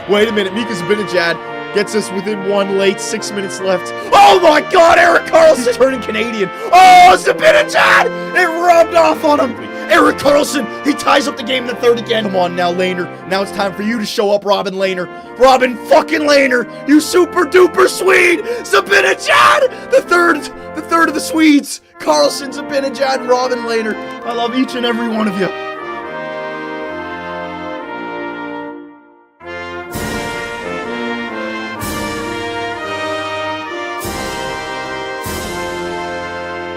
Wait a minute, Mika Zibanejad gets us within one late, 6 minutes left. Oh my god, Erik Karlsson turning Canadian. Oh, Zibanejad! It rubbed off on him. Erik Karlsson, he ties up the game in the third again. Come on now, Lehner. Now it's time for you to show up, Robin Lehner. Robin fucking Lehner, you super duper Swede. Zibanejad, the third of the Swedes. Karlsson, Zibanejad, Robin Lehner. I love each and every one of you.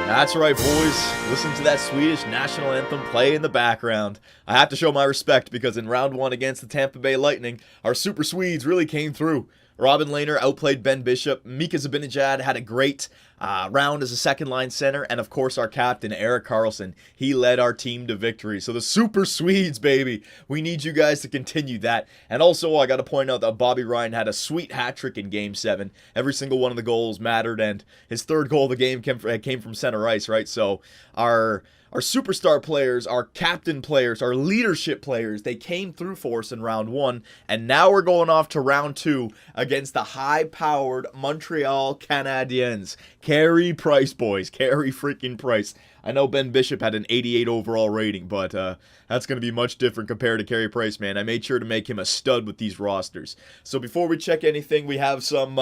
That's right, boys. Listen to that Swedish national anthem play in the background. I have to show my respect because in round 1 against the Tampa Bay Lightning, our Super Swedes really came through. Robin Lehner outplayed Ben Bishop. Mika Zibanejad had a great round as a second-line center. And, of course, our captain, Erik Karlsson. He led our team to victory. So the Super Swedes, baby. We need you guys to continue that. And also, I got to point out that Bobby Ryan had a sweet hat trick in Game 7. Every single one of the goals mattered. And his third goal of the game came from center ice, right? So our superstar players, our captain players, our leadership players, they came through for us in round 1, and now we're going off to round 2 against the high-powered Montreal Canadiens. Carey Price, boys. Carey freaking Price. I know Ben Bishop had an 88 overall rating, but that's going to be much different compared to Carey Price, man. I made sure to make him a stud with these rosters. So before we check anything, we have some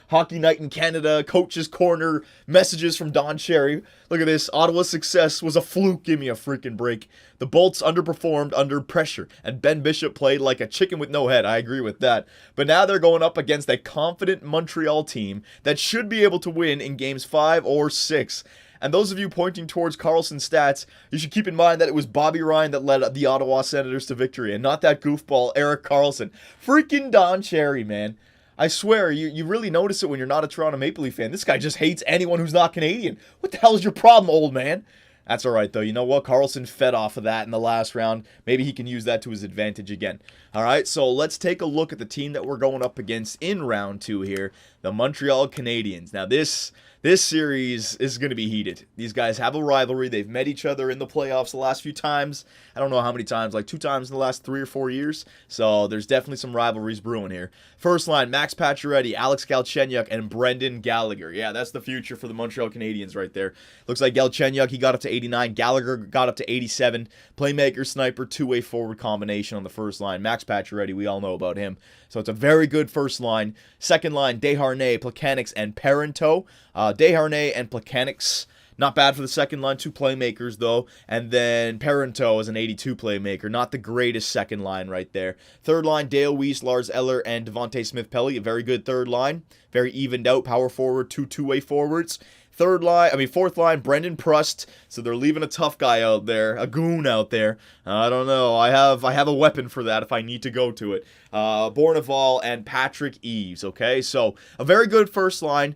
Hockey Night in Canada, Coach's Corner messages from Don Cherry. Look at this. Ottawa's success was a fluke. Give me a freaking break. The Bolts underperformed under pressure, and Ben Bishop played like a chicken with no head. I agree with that. But now they're going up against a confident Montreal team that should be able to win in games 5 or 6. And those of you pointing towards Karlsson's stats, you should keep in mind that it was Bobby Ryan that led the Ottawa Senators to victory, and not that goofball Erik Karlsson. Freaking Don Cherry, man. I swear, you really notice it when you're not a Toronto Maple Leaf fan. This guy just hates anyone who's not Canadian. What the hell is your problem, old man? That's all right, though. You know what? Karlsson fed off of that in the last round. Maybe he can use that to his advantage again. All right, so let's take a look at the team that we're going up against in round 2 here, the Montreal Canadiens. Now, this series is going to be heated. These guys have a rivalry. They've met each other in the playoffs the last few times. I don't know how many times, like 2 times in the last 3 or 4 years. So there's definitely some rivalries brewing here. First line, Max Pacioretty, Alex Galchenyuk, and Brendan Gallagher. Yeah, that's the future for the Montreal Canadiens right there. Looks like Galchenyuk, he got up to 89. Gallagher got up to 87. Playmaker, sniper, two-way forward combination on the first line. Max Pacioretty, we all know about him. So it's a very good first line. Second line, Desharnais, Plekanec, and Parenteau. Desharnais and Plekanec, not bad for the second line. 2 playmakers, though. And then Parenteau is an 82 playmaker. Not the greatest second line right there. Third line, Dale Weiss, Lars Eller, and Devontae Smith-Pelly. A very good third line. Very evened out. Power forward, 2 two-way forwards. Fourth line, Brendan Prust. So they're leaving a tough guy out there, a goon out there. I don't know. I have a weapon for that if I need to go to it. Bourneval and Patrick Eves. Okay, so a very good first line.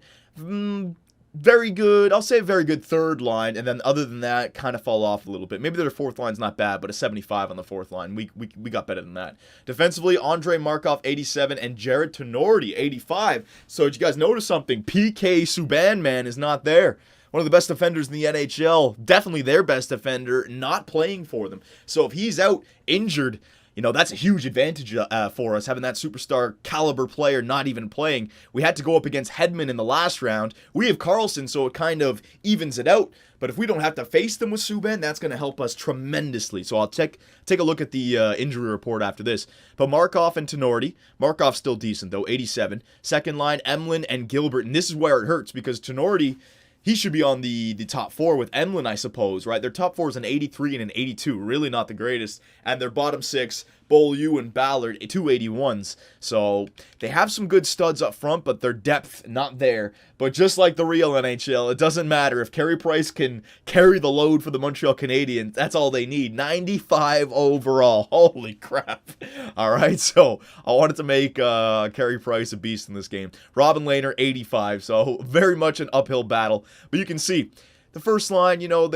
Very good, I'll say a very good third line, and then other than that, kind of fall off a little bit. Maybe their fourth line's not bad, but a 75 on the fourth line. We got better than that. Defensively, Andrei Markov, 87, and Jared Tenorti, 85. So did you guys notice something? PK Subban, man, is not there. One of the best defenders in the NHL, definitely their best defender, not playing for them. So if he's out injured, you know, that's a huge advantage for us, having that superstar caliber player not even playing. We had to go up against Hedman in the last round. We have Karlsson, so it kind of evens it out. But if we don't have to face them with Subban, that's going to help us tremendously. So I'll take a look at the injury report after this. But Markov and Tenorti. Markov's still decent, though, 87. Second line, Emlin and Gilbert. And this is where it hurts, because Tenorti, he should be on the top 4 with Emlin, I suppose, right? Their top 4 is an 83 and an 82. Really not the greatest. And their bottom 6, Beaulieu and Ballard, 281s. So they have some good studs up front, but their depth not there. But just like the real NHL, it doesn't matter. If Carey Price can carry the load for the Montreal Canadiens, that's all they need. 95 overall. Holy crap. All right, so I wanted to make Carey Price a beast in this game. Robin Lehner, 85. So very much an uphill battle. But you can see, the first line, you know,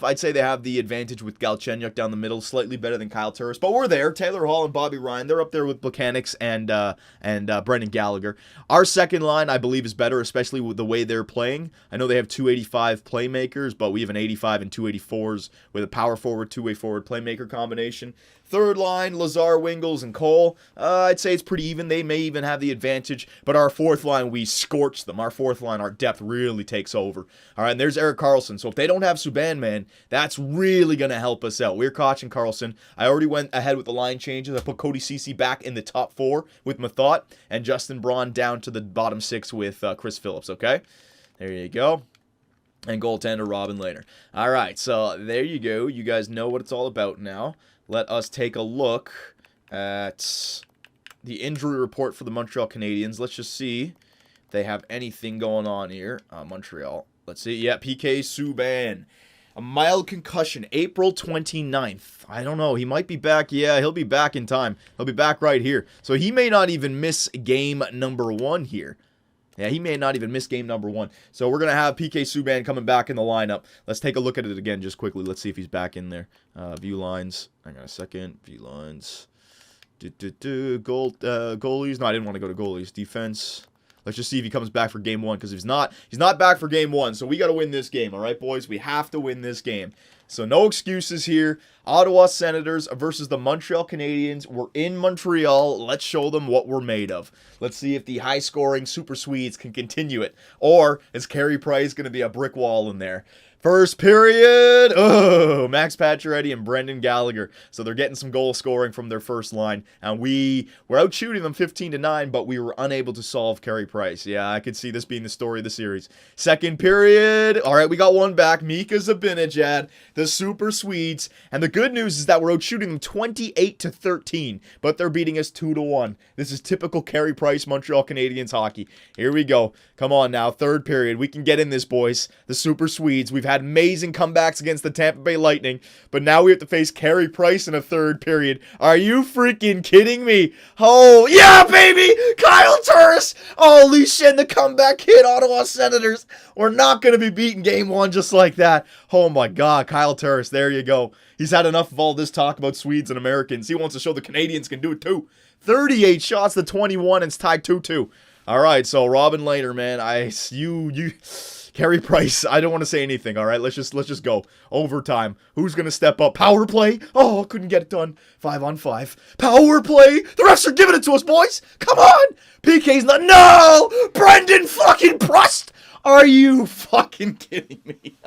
I'd say they have the advantage with Galchenyuk down the middle, slightly better than Kyle Turris, but we're there. Taylor Hall and Bobby Ryan, they're up there with Plekanec and Brendan Gallagher. Our second line, I believe, is better, especially with the way they're playing. I know they have 285 playmakers, but we have an 85 and 284s with a power forward, two-way forward playmaker combination. Third line, Lazar, Wingles, and Cole. I'd say it's pretty even. They may even have the advantage. But our fourth line, we scorch them. Our fourth line, our depth really takes over. All right, and there's Erik Karlsson. So if they don't have Subban, man, that's really going to help us out. We're Koch and Karlsson. I already went ahead with the line changes. I put Cody Ceci back in the top 4 with Mathot, and Justin Braun down to the bottom 6 with Chris Phillips, okay? There you go. And goaltender Robin Lehner. All right, so there you go. You guys know what it's all about now. Let us take a look at the injury report for the Montreal Canadiens. Let's just see if they have anything going on here. Montreal. Let's see. Yeah, PK Subban. A mild concussion, April 29th. I don't know. He might be back. Yeah, he'll be back in time. He'll be back right here. So he may not even miss game number 1 here. Yeah, he may not even miss game number 1. So we're going to have PK Subban coming back in the lineup. Let's take a look at it again just quickly. Let's see if he's back in there. View lines. Hang on a second. View lines. Goalies. No, I didn't want to go to goalies. Defense. Let's just see if he comes back for game 1. Because if he's not back for game 1. So we got to win this game. All right, boys? We have to win this game. So no excuses here. Ottawa Senators versus the Montreal Canadiens. We're in Montreal. Let's show them what we're made of. Let's see if the high-scoring Super Swedes can continue it. Or is Carey Price going to be a brick wall in there? First period. Oh, Max Pacioretty and Brendan Gallagher. So they're getting some goal scoring from their first line. And we're out shooting them 15-9, but we were unable to solve Carey Price. Yeah, I could see this being the story of the series. Second period. All right, we got one back. Mika Zibanejad, the Super Swedes. And the good news is that we're out shooting them 28-13, but they're beating us 2-1. This is typical Carey Price Montreal Canadiens hockey. Here we go. Come on now, third period. We can get in this, boys. The Super Swedes. We've had amazing comebacks against the Tampa Bay Lightning, but now we have to face Carey Price in a third period. Are you freaking kidding me? Oh, yeah, baby! Kyle Turris! Holy shit, the comeback kid, Ottawa Senators. We're not going to be beating game 1 just like that. Oh my God, Kyle Turris, there you go. He's had enough of all this talk about Swedes and Americans. He wants to show the Canadians can do it too. 38 shots to 21, and it's tied 2-2. All right, so Robin Lehner, man, Carey Price, I don't want to say anything, all right? Let's just go. Overtime. Who's going to step up? Power play? Oh, couldn't get it done. 5-on-5. Power play? The refs are giving it to us, boys. Come on. PK's not. No! Brendan fucking Prust! Are you fucking kidding me?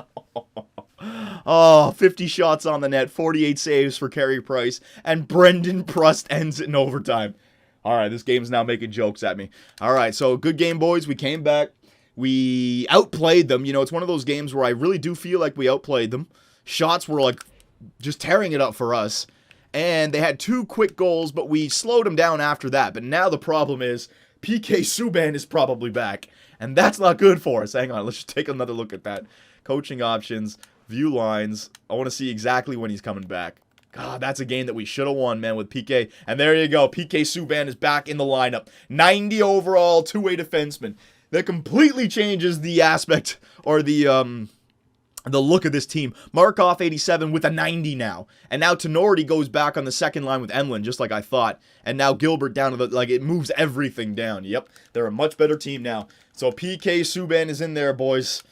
Oh, 50 shots on the net, 48 saves for Carey Price, and Brendan Prust ends it in overtime. All right, this game's now making jokes at me. All right, so good game, boys. We came back. We outplayed them. You know, it's one of those games where I really do feel like we outplayed them. Shots were, like, just tearing it up for us. And they had 2 quick goals, but we slowed them down after that. But now the problem is PK Subban is probably back. And that's not good for us. Hang on, let's just take another look at that. Coaching options, view lines. I want to see exactly when he's coming back. God, that's a game that we should have won, man, with PK. And there you go. PK Subban is back in the lineup. 90 overall, 2-way defenseman. That completely changes the aspect or the look of this team. Markov 87 with a 90 now. And now Tenorti goes back on the second line with Emlyn, just like I thought. And now Gilbert down to the, like, it moves everything down. Yep, they're a much better team now. So PK Subban is in there, boys.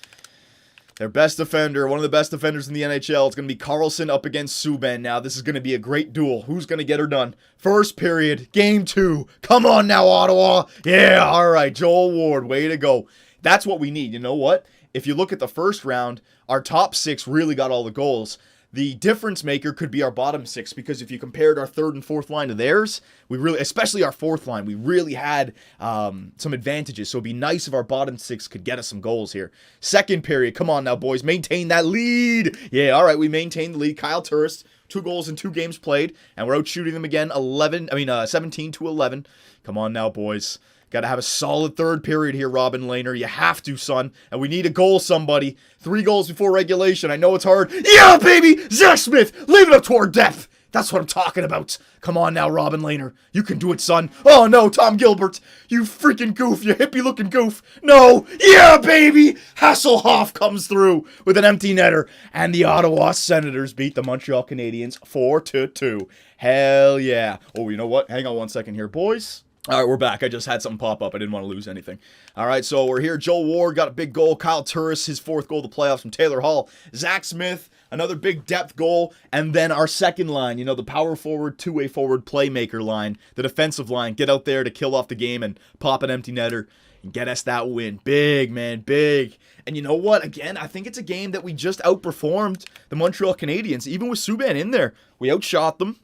Their best defender, one of the best defenders in the NHL. It's going to be Karlsson up against Subban now. This is going to be a great duel. Who's going to get her done? First period, game 2. Come on now, Ottawa. Yeah, all right. Joel Ward, way to go. That's what we need. You know what? If you look at the first round, our top 6 really got all the goals. The difference maker could be our bottom 6, because if you compared our third and fourth line to theirs, we really, especially our fourth line, we really had some advantages. So it'd be nice if our bottom 6 could get us some goals here. Second period, come on now, boys, maintain that lead. Yeah, all right, we maintained the lead. Kyle Turris, 2 goals in 2 games played, and we're out shooting them again. 17-11. Come on now, boys. Got to have a solid third period here, Robin Lehner. You have to, son. And we need a goal, somebody. 3 goals before regulation. I know it's hard. Yeah, baby! Zach Smith, leave it up to our depth. That's what I'm talking about. Come on now, Robin Lehner. You can do it, son. Oh, no, Tom Gilbert. You freaking goof. You hippie-looking goof. No. Yeah, baby! Hasselhoff comes through with an empty netter. And the Ottawa Senators beat the Montreal Canadiens 4-2. Hell yeah. Oh, you know what? Hang on one second here, boys. All right, we're back. I just had something pop up. I didn't want to lose anything. All right, so we're here. Joel Ward got a big goal. Kyle Turris, his 4th goal of the playoffs from Taylor Hall. Zach Smith, Another big depth goal. And then our second line, you know, the power forward, two-way forward playmaker line, the defensive line, get out there to kill off the game and pop an empty netter and get us that win. Big, man, big. And you know what? Again, I think it's a game that we just outperformed the Montreal Canadiens. Even with Subban in there, we outshot them.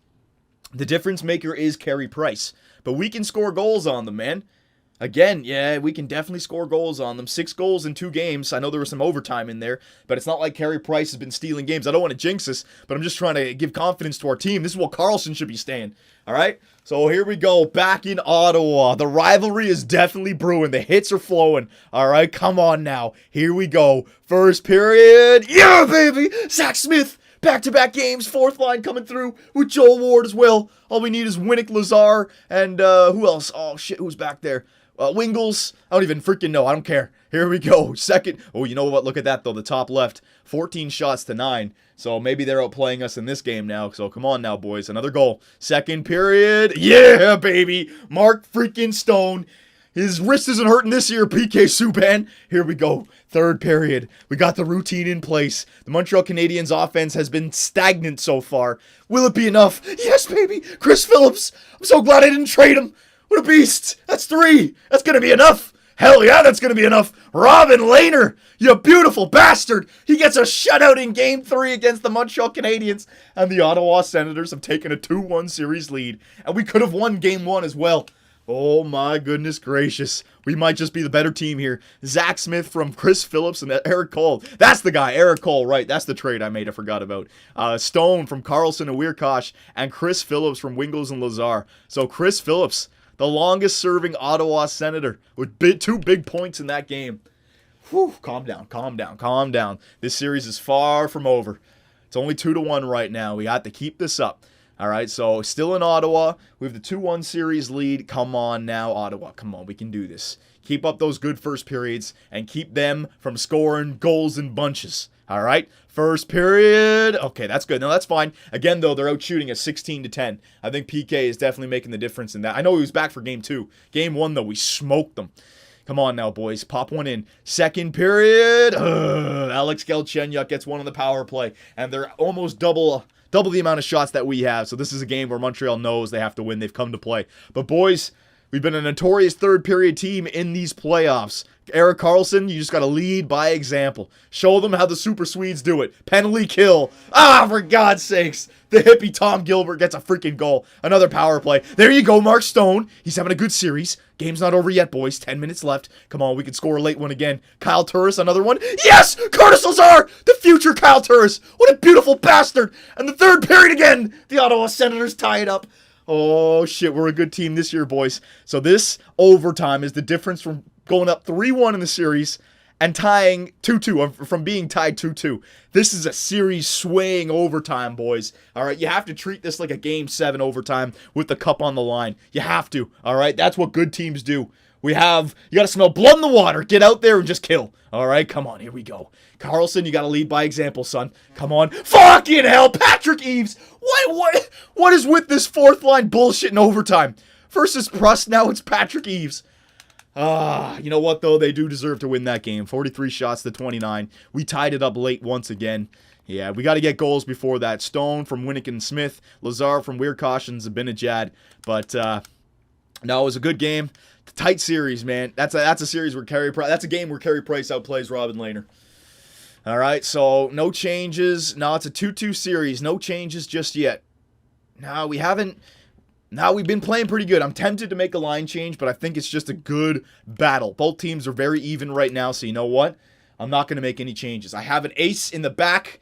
The difference maker is Carey Price. But we can score goals on them, man. Again, yeah, we can definitely score goals on them. 6 goals in 2 games. I know there was some overtime in there, but it's not like Carey Price has been stealing games. I don't want to jinx this, but I'm just trying to give confidence to our team. This is what Karlsson should be staying. All right? So here we go, back in Ottawa. The rivalry is definitely brewing. The hits are flowing. All right, come on now. Here we go. First period. Yeah, baby! Zach Smith! Back-to-back games, fourth line coming through with Joel Ward as well. All we need is Winnick, Lazar, and who else? Oh, shit, who's back there? Wingles. I don't even freaking know. I don't care. Here we go. Second. Oh, you know what? Look at that, though. The top left. 14 shots to 9. So maybe they're outplaying us in this game now. So come on now, boys. Another goal. Second period. Yeah, baby. Mark freaking Stone. His wrist isn't hurting this year, PK Subban. Here we go. Third period. We got the routine in place. The Montreal Canadiens offense has been stagnant so far. Will it be enough? Yes, baby. Chris Phillips. I'm so glad I didn't trade him. What a beast. That's 3. That's going to be enough. Hell yeah, that's going to be enough. Robin Lehner, you beautiful bastard. He gets a shutout in Game 3 against the Montreal Canadiens. And the Ottawa Senators have taken a 2-1 series lead. And we could have won Game 1 as well. Oh my goodness gracious. We might just be the better team here. Zach Smith from Chris Phillips and Eric Cole. That's the guy, Eric Cole, right. That's the trade I made, I forgot about. Stone from Karlsson and Weirkosh, and Chris Phillips from Wingles and Lazar. So Chris Phillips, the longest serving Ottawa Senator, with 2 big points in that game. Whew, calm down, calm down, calm down. This series is far from over. It's only 2-1 right now. We got to keep this up. All right, so still in Ottawa. We have the 2-1 series lead. Come on now, Ottawa. Come on, we can do this. Keep up those good first periods and keep them from scoring goals in bunches. All right, first period. Okay, that's good. No, that's fine. Again, though, they're out shooting at 16-10. I think PK is definitely making the difference in that. I know he was back for Game 2. Game 1, though, we smoked them. Come on now, boys. Pop one in. Second period. Alex Galchenyuk gets one on the power play, and they're almost double the amount of shots that we have. So this is a game where Montreal knows they have to win. They've come to play. But boys, we've been a notorious third period team in these playoffs. Erik Karlsson, you just got to lead by example. Show them how the Super Swedes do it. Penalty kill. For God's sakes. The hippie Tom Gilbert gets a freaking goal. Another power play. There you go, Mark Stone. He's having a good series. Game's not over yet, boys. 10 minutes left. Come on, we can score a late one again. Kyle Turris, another one. Yes! Curtis Lazar! The future Kyle Turris. What a beautiful bastard. And the third period again. The Ottawa Senators tie it up. Oh, shit. We're a good team this year, boys. So this overtime is the difference from going up 3-1 in the series and tying 2-2, from being tied 2-2. This is a series swaying overtime, boys. All right, you have to treat this like a Game 7 overtime with the cup on the line. You have to, all right? That's what good teams do. You got to smell blood in the water. Get out there and just kill. All right, come on, here we go. Karlsson, you got to lead by example, son. Come on. Fucking hell, Patrick Eaves. What is with this fourth line bullshit in overtime? First is Prust, now it's Patrick Eaves. You know what, though? They do deserve to win that game. 43 shots to 29. We tied it up late once again. Yeah, we got to get goals before that. Stone from Winnick and Smith. Lazar from Weirkosh and Zibanejad. But, no, it was a good game. Tight series, man. That's a series where that's a game where Carey Price outplays Robin Lehner. All right, so no changes. No, it's a 2-2 series. No changes just yet. No, we haven't. Now, we've been playing pretty good. I'm tempted to make a line change, but I think it's just a good battle. Both teams are very even right now, so you know what? I'm not going to make any changes. I have an ace in the back,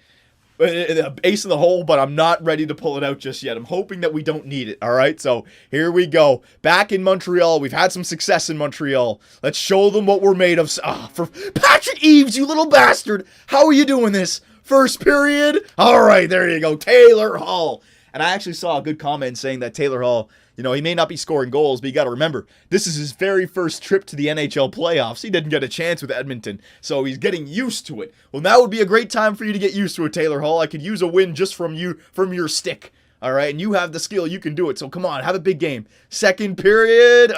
ace in the hole, but I'm not ready to pull it out just yet. I'm hoping that we don't need it, all right? So here we go. Back in Montreal. We've had some success in Montreal. Let's show them what we're made of. For Patrick Eaves, you little bastard. How are you doing this? First period? All right, there you go. Taylor Hall. And I actually saw a good comment saying that Taylor Hall, you know, he may not be scoring goals, but you got to remember, this is his very first trip to the NHL playoffs. He didn't get a chance with Edmonton, so he's getting used to it. Well, now would be a great time for you to get used to it, Taylor Hall. I could use a win just from your stick. All right, and you have the skill. You can do it. So come on, have a big game. Second period.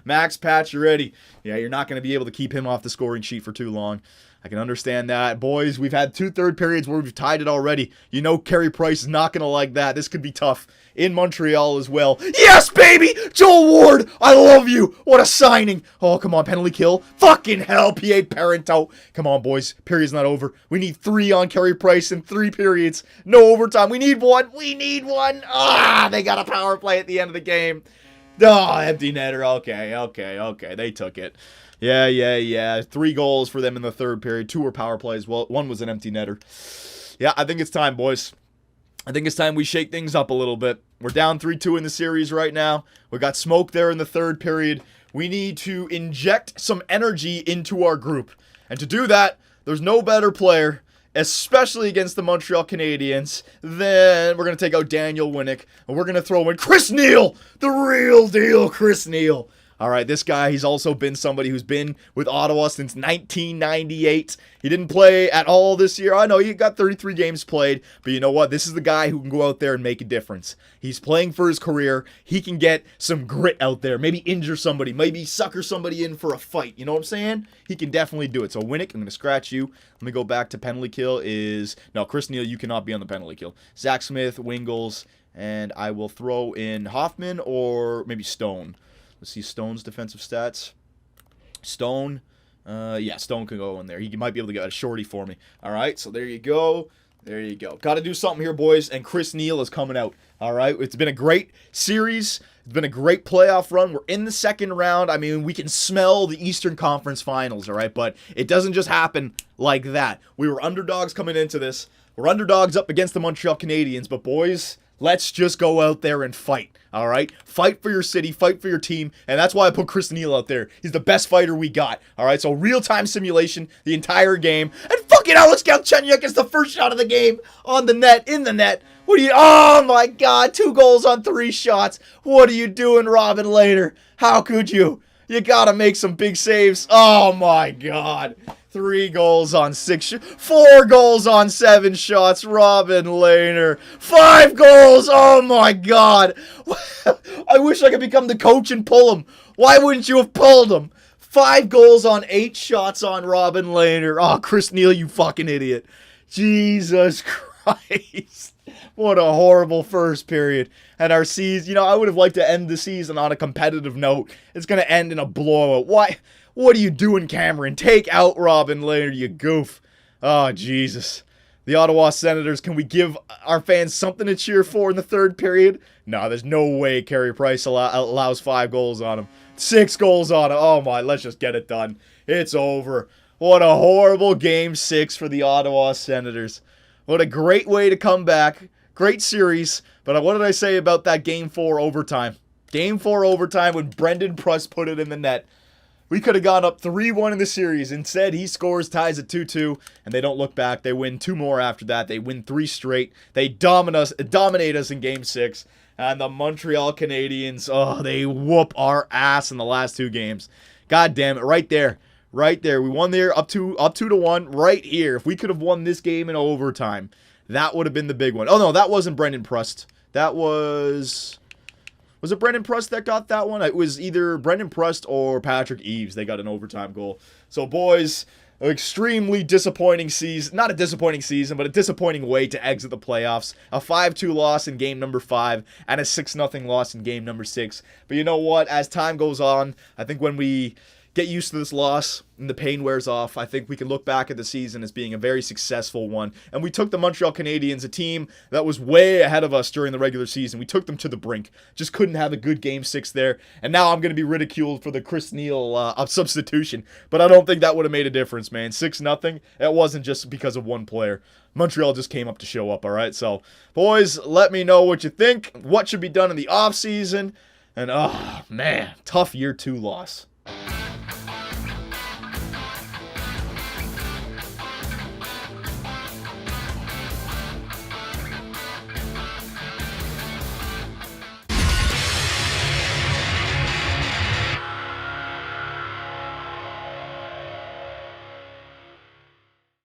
Max Pacioretty. Yeah, you're not going to be able to keep him off the scoring sheet for too long. I can understand that. Boys, we've had 2 third periods where we've tied it already. You know Carey Price is not going to like that. This could be tough. In Montreal as well. Yes, baby! Joel Ward! I love you! What a signing! Oh, come on, penalty kill. Fucking hell, P.A. Parento. Come on, boys. Period's not over. We need 3 on Carey Price in 3 periods. No overtime. We need 1. We need 1. Ah, they got a power play at the end of the game. Oh, empty netter. Okay. They took it. Yeah. 3 goals for them in the third period. 2 were power plays. Well, 1 was an empty netter. Yeah, I think it's time, boys. I think it's time we shake things up a little bit. We're down 3-2 in the series right now. We got smoke there in the third period. We need to inject some energy into our group. And to do that, there's no better player, especially against the Montreal Canadiens, then we're going to take out Daniel Winnick, and we're going to throw in Chris Neil, the real deal Chris Neil. All right, this guy, he's also been somebody who's been with Ottawa since 1998. He didn't play at all this year. I know he got 33 games played, but you know what? This is the guy who can go out there and make a difference. He's playing for his career. He can get some grit out there, maybe injure somebody, maybe sucker somebody in for a fight. You know what I'm saying? He can definitely do it. So Winnick, I'm going to scratch you. Let me go back to penalty kill no, Chris Neil, you cannot be on the penalty kill. Zach Smith, Wingles, and I will throw in Hoffman or maybe Stone. Let's see Stone's defensive stats. Stone, Stone can go in there. He might be able to get a shorty for me. All right, so there you go. Got to do something here, boys, and Chris Neil is coming out. All right, it's been a great series. It's been a great playoff run. We're in the second round. I mean, we can smell the Eastern Conference Finals, all right? But it doesn't just happen like that. We were underdogs coming into this. We're underdogs up against the Montreal Canadiens, but boys, let's just go out there and fight, all right? Fight for your city, fight for your team, and that's why I put Chris Neil out there. He's the best fighter we got, all right? So real-time simulation the entire game, and fucking Alex Galchenyuk gets the first shot of the game on the net, in the net. Oh my God, 2 goals on 3 shots. What are you doing, Robin Lehner? How could you? You gotta make some big saves. Oh my God. 3 goals on 6 4 goals on 7 shots. Robin Lehner. 5 goals. Oh my God. I wish I could become the coach and pull him. Why wouldn't you have pulled him? 5 goals on 8 shots on Robin Lehner. Oh, Chris Neil, you fucking idiot. Jesus Christ. What a horrible first period. And our season, I would have liked to end the season on a competitive note. It's going to end in a blowout. Why? What are you doing, Cameron? Take out Robin Lehner, you goof. Oh, Jesus. The Ottawa Senators, can we give our fans something to cheer for in the third period? No, there's no way Carey Price allows 5 goals on him. 6 goals on him. Oh, my, let's just get it done. It's over. What a horrible Game 6 for the Ottawa Senators. What a great way to come back. Great series. But what did I say about that Game 4 overtime? Game 4 overtime when Brendan Pruss put it in the net. We could have gone up 3-1 in the series. Instead, he scores, ties at 2-2, and they don't look back. They win 2 more after that. They win 3 straight. They dominate us in Game 6. And the Montreal Canadiens, they whoop our ass in the last 2 games. God damn it, right there. Right there. We won there up 2-1 right here. If we could have won this game in overtime, that would have been the big one. Oh, no, that wasn't Brendan Pruss. That was... Was it Brendan Pruss that got that one? It was either Brendan Pruss or Patrick Eaves. They got an overtime goal. So, boys, an extremely disappointing season. Not a disappointing season, but a disappointing way to exit the playoffs. A 5-2 loss in game number 5 and a 6-0 loss in game number 6. But you know what? As time goes on, I think when we get used to this loss and the pain wears off, I think we can look back at the season as being a very successful one. And we took the Montreal Canadiens, a team that was way ahead of us during the regular season. We took them to the brink. Just couldn't have a good Game 6 there. And now I'm going to be ridiculed for the Chris Neil substitution. But I don't think that would have made a difference, man. 6-0, it wasn't just because of one player. Montreal just came up to show up, all right? So, boys, let me know what you think. What should be done in the offseason. And, oh, man, tough year 2 loss.